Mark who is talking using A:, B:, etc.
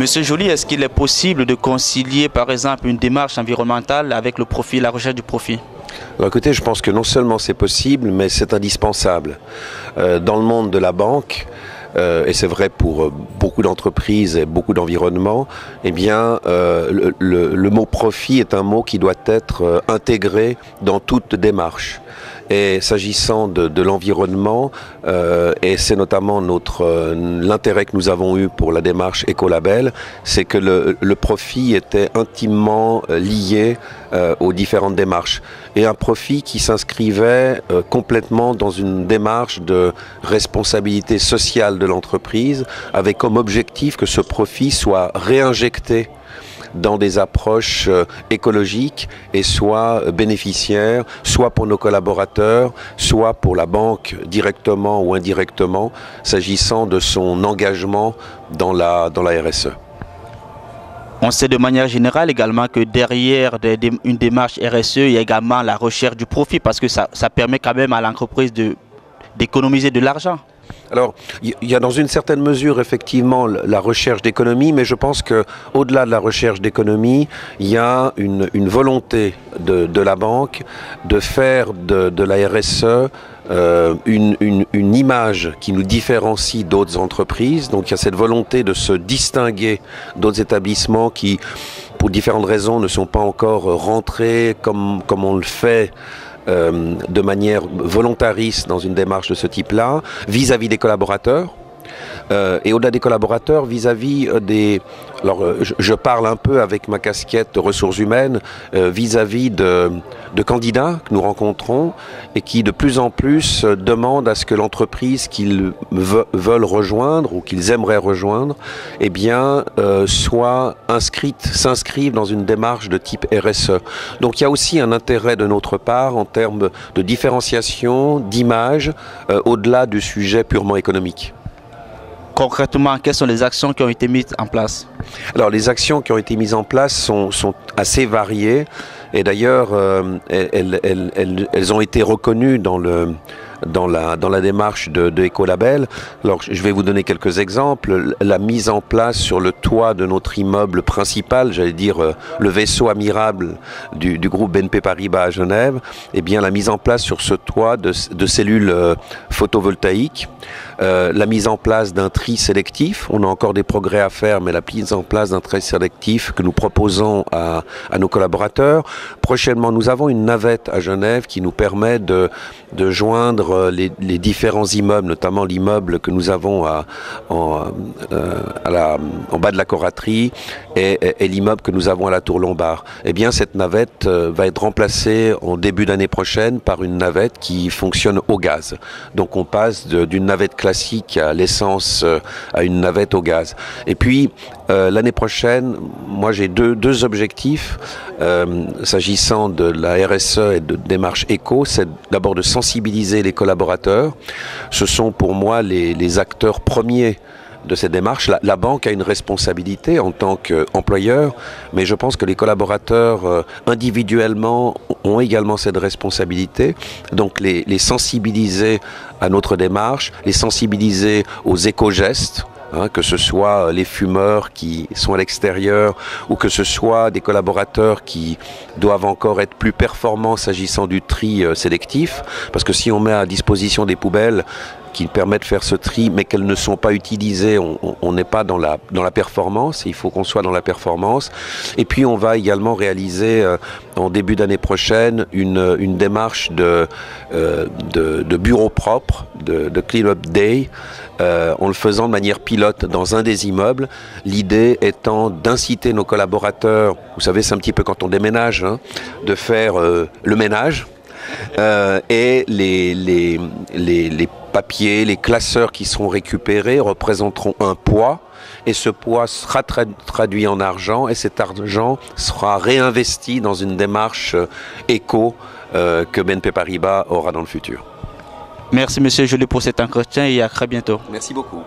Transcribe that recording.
A: Monsieur Joly, est-ce qu'il est possible de concilier par exemple une démarche environnementale avec le profit, la recherche du profit?
B: Alors, écoutez, je pense que non seulement c'est possible, mais c'est indispensable. Dans le monde de la banque, et c'est vrai pour beaucoup d'entreprises et beaucoup d'environnements, eh bien, le mot profit est un mot qui doit être intégré dans toute démarche. Et s'agissant de l'environnement, et c'est notamment l'intérêt que nous avons eu pour la démarche Écolabel, c'est que le profit était intimement lié aux différentes démarches. Et un profit qui s'inscrivait complètement dans une démarche de responsabilité sociale de l'entreprise, avec comme objectif que ce profit soit réinjecté dans des approches écologiques et soit bénéficiaires, soit pour nos collaborateurs, soit pour la banque directement ou indirectement, s'agissant de son engagement dans la RSE.
A: On sait de manière générale également que derrière une démarche RSE, il y a également la recherche du profit parce que ça permet quand même à l'entreprise d'économiser de l'argent.
B: Alors, il y a dans une certaine mesure effectivement la recherche d'économie, mais je pense qu'au-delà de la recherche d'économie, il y a une volonté de la banque de faire de la RSE une image qui nous différencie d'autres entreprises. Donc il y a cette volonté de se distinguer d'autres établissements qui, pour différentes raisons, ne sont pas encore rentrés comme on le fait de manière volontariste dans une démarche de ce type-là, vis-à-vis des collaborateurs. Et au-delà des collaborateurs, vis-à-vis des... Alors, je parle un peu avec ma casquette de ressources humaines, vis-à-vis de candidats que nous rencontrons et qui de plus en plus demandent à ce que l'entreprise qu'ils veulent rejoindre ou qu'ils aimeraient rejoindre, eh bien, s'inscrivent dans une démarche de type RSE. Donc, il y a aussi un intérêt de notre part en termes de différenciation, d'image, au-delà du sujet purement économique.
A: Concrètement, quelles sont les actions qui ont été mises en place?
B: Alors, les actions qui ont été mises en place sont assez variées et d'ailleurs, elles ont été reconnues dans la démarche de Écolabel. Alors, je vais vous donner quelques exemples. La mise en place sur le toit de notre immeuble principal, j'allais dire le vaisseau amiral du groupe BNP Paribas à Genève, eh bien, la mise en place sur ce toit de cellules photovoltaïques, la mise en place d'un tri sélectif. On a encore des progrès à faire, mais la mise en place d'un tri sélectif que nous proposons à nos collaborateurs. Prochainement, nous avons une navette à Genève qui nous permet de joindre les différents immeubles, notamment l'immeuble que nous avons en bas de la Coraterie et l'immeuble que nous avons à la Tour Lombard. Eh bien, cette navette va être remplacée en début d'année prochaine par une navette qui fonctionne au gaz. Donc, on passe d'une navette classique à l'essence à une navette au gaz. Et puis, l'année prochaine, moi, j'ai deux objectifs s'agissant de la RSE et de démarche éco. C'est d'abord de sensibiliser les collaborateurs. Ce sont pour moi les acteurs premiers de cette démarche. La banque a une responsabilité en tant qu'employeur, mais je pense que les collaborateurs individuellement ont également cette responsabilité. Donc les sensibiliser à notre démarche, les sensibiliser aux éco-gestes, que ce soit les fumeurs qui sont à l'extérieur ou que ce soit des collaborateurs qui doivent encore être plus performants s'agissant du tri sélectif, parce que si on met à disposition des poubelles qui permettent de faire ce tri, mais qu'elles ne sont pas utilisées, on n'est pas dans la performance, il faut qu'on soit dans la performance. Et puis on va également réaliser en début d'année prochaine une démarche de bureau propre, de clean-up day, en le faisant de manière pilote dans un des immeubles, l'idée étant d'inciter nos collaborateurs, vous savez c'est un petit peu quand on déménage, de faire le ménage, et les papiers, les classeurs qui seront récupérés représenteront un poids et ce poids sera traduit en argent et cet argent sera réinvesti dans une démarche éco que BNP Paribas aura dans le futur.
A: Merci Monsieur Joly pour cet entretien et à très bientôt.
B: Merci beaucoup.